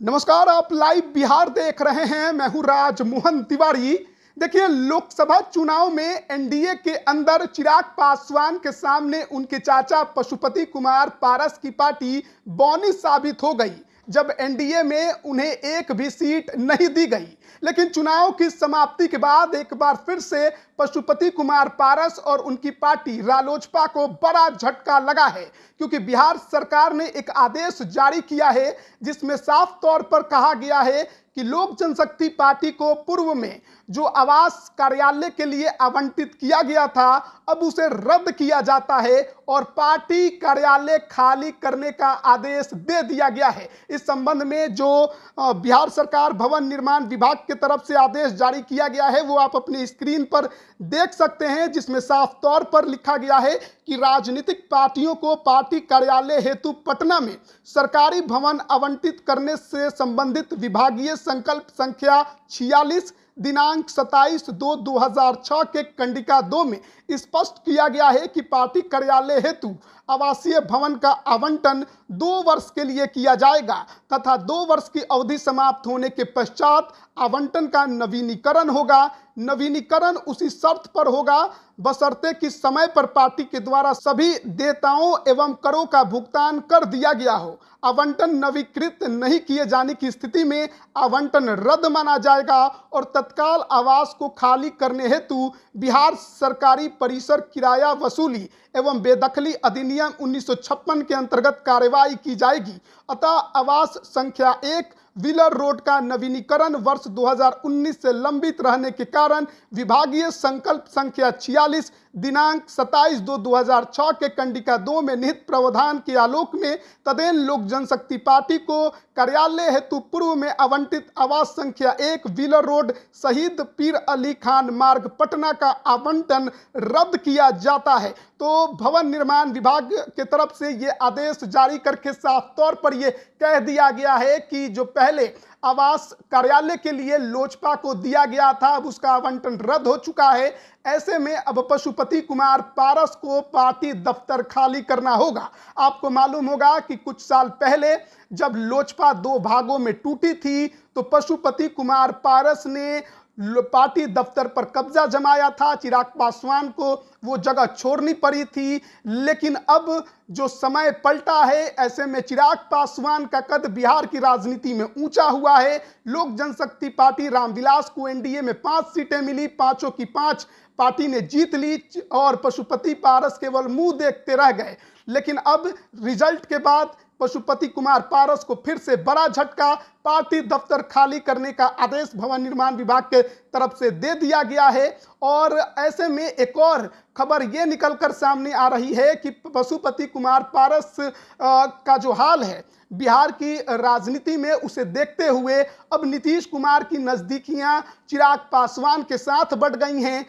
नमस्कार, आप लाइव बिहार देख रहे हैं। मैं हूं राजमोहन तिवारी। देखिए, लोकसभा चुनाव में एनडीए के अंदर चिराग पासवान के सामने उनके चाचा पशुपति कुमार पारस की पार्टी बौनी साबित हो गई जब एनडीए में उन्हें एक भी सीट नहीं दी गई। लेकिन चुनाव की समाप्ति के बाद एक बार फिर से पशुपति कुमार पारस और उनकी पार्टी रालोजपा को बड़ा झटका लगा है, क्योंकि बिहार सरकार ने एक आदेश जारी किया है जिसमें साफ तौर पर कहा गया है कि लोक जनशक्ति पार्टी को पूर्व में जो आवास कार्यालय के लिए आवंटित किया गया था, अब उसे रद्द किया जाता है और पार्टी कार्यालय खाली करने का आदेश दे दिया गया है। इस संबंध में जो बिहार सरकार भवन निर्माण विभाग की तरफ से आदेश जारी किया गया है वो आप अपनी स्क्रीन पर देख सकते हैं, जिसमें साफ तौर पर लिखा गया है कि राजनीतिक पार्टियों को पार्टी कार्यालय हेतु पटना में सरकारी भवन आवंटित करने से संबंधित विभागीय संकल्प संख्या 46 दिनांक 27/2/2006 के कंडिका 2 में स्पष्ट किया गया है कि पार्टी कार्यालय हेतु आवासीय भवन का आवंटन 2 वर्ष के लिए किया जाएगा तथा 2 वर्ष की अवधि समाप्त होने के पश्चात आवंटन का नवीनीकरण होगा। नवीनीकरण उसी शर्त पर होगा बशर्ते कि समय पर पार्टी के द्वारा सभी देयताओं एवं करों का भुगतान कर दिया गया हो। आवंटन नवीकृत नहीं किए जाने की स्थिति में आवंटन रद्द माना जाएगा और तत्काल आवास को खाली करने हेतु बिहार सरकारी परिसर किराया वसूली एवं बेदखली अधिनियम 1956 के अंतर्गत कार्रवाई की जाएगी। अतः आवास संख्या 1 व्हीलर रोड का नवीनीकरण वर्ष 2019 से लंबित रहने के कारण विभागीय संकल्प संख्या 46 दिनांक 27/2/2006 के कंडिका 2 में निहित प्रावधान के आलोक में तदेन लोक जनशक्ति पार्टी को कार्यालय हेतु पूर्व में आवंटित आवास संख्या 1 व्हीलर रोड शहीद पीर अली खान मार्ग पटना का आवंटन रद्द किया जाता है। तो भवन निर्माण विभाग की तरफ से ये आदेश जारी करके साफ तौर पर यह कह दिया गया है कि जो पहले आवास कार्यालय के लिए लोजपा को दिया गया था, अब उसका आवंटन रद्द हो चुका है। ऐसे में अब पशुपति कुमार पारस को पार्टी दफ्तर खाली करना होगा। आपको मालूम होगा कि कुछ साल पहले जब लोजपा 2 भागों में टूटी थी तो पशुपति कुमार पारस ने पार्टी दफ्तर पर कब्जा जमाया था। चिराग पासवान को वो जगह छोड़नी पड़ी थी। लेकिन अब जो समय पलटा है, ऐसे में चिराग पासवान का कद बिहार की राजनीति में ऊंचा हुआ है। लोक जनशक्ति पार्टी रामविलास को एनडीए में 5 सीटें मिली, 5 की 5 पार्टी ने जीत ली और पशुपति पारस केवल मुंह देखते रह गए। लेकिन अब रिजल्ट के बाद पशुपति कुमार पारस को फिर से बड़ा झटका, पार्टी दफ्तर खाली करने का आदेश भवन निर्माण विभाग के तरफ से दे दिया गया है। और ऐसे में एक और खबर ये निकलकर सामने आ रही है कि पशुपति कुमार पारस का जो हाल है बिहार की राजनीति में, उसे देखते हुए अब नीतीश कुमार की नजदीकियां चिराग पासवान के साथ बढ़ गई हैं।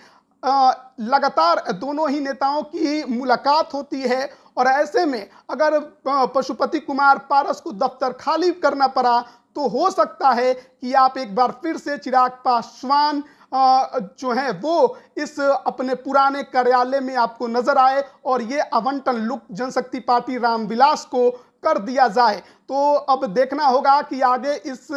लगातार दोनों ही नेताओं की मुलाकात होती है और ऐसे में अगर पशुपति कुमार पारस को दफ्तर खाली करना पड़ा तो हो सकता है कि आप एक बार फिर से चिराग पासवान जो है वो इस अपने पुराने कार्यालय में आपको नजर आए और ये आवंटन लोक जनशक्ति पार्टी रामविलास को कर दिया जाए। तो अब देखना होगा कि आगे इस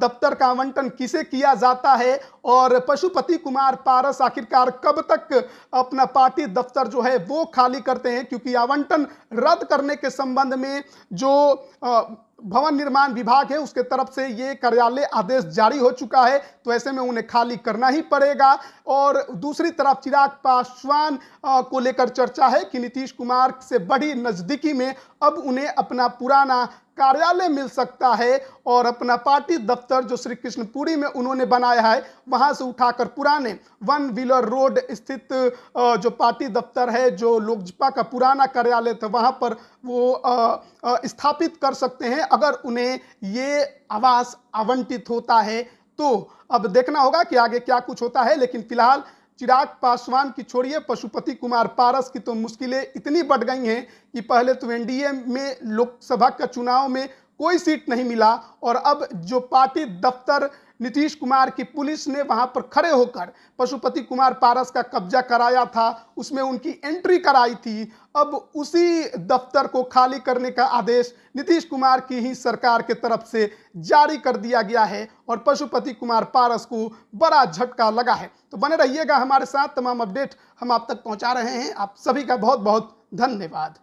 दफ्तर का आवंटन किसे किया जाता है और पशुपति कुमार पारस आखिरकार कब तक अपना पार्टी दफ्तर जो है वो खाली करते हैं, क्योंकि आवंटन रद्द करने के संबंध में जो भवन निर्माण विभाग है उसके तरफ से ये कार्यालय आदेश जारी हो चुका है। तो ऐसे में उन्हें खाली करना ही पड़ेगा। और दूसरी तरफ चिराग पासवान को लेकर चर्चा है कि नीतीश कुमार से बड़ी नजदीकी में अब उन्हें अपना पुराना कार्यालय मिल सकता है और अपना पार्टी दफ्तर जो श्री कृष्णपुरी में उन्होंने बनाया है वहां से उठाकर पुराने 1 व्हीलर रोड स्थित जो पार्टी दफ्तर है, जो लोजपा का पुराना कार्यालय था, वहां पर वो स्थापित कर सकते हैं अगर उन्हें ये आवास आवंटित होता है। तो अब देखना होगा कि आगे क्या कुछ होता है। लेकिन फिलहाल चिराग पासवान की छोड़िए, पशुपति कुमार पारस की तो मुश्किलें इतनी बढ़ गई हैं कि पहले तो एनडीए में लोकसभा का चुनाव में कोई सीट नहीं मिला और अब जो पार्टी दफ्तर नीतीश कुमार की पुलिस ने वहां पर खड़े होकर पशुपति कुमार पारस का कब्जा कराया था, उसमें उनकी एंट्री कराई थी, अब उसी दफ्तर को खाली करने का आदेश नीतीश कुमार की ही सरकार के तरफ से जारी कर दिया गया है और पशुपति कुमार पारस को बड़ा झटका लगा है। तो बने रहिएगा हमारे साथ, तमाम अपडेट हम आप तक पहुंचा रहे हैं। आप सभी का बहुत बहुत धन्यवाद।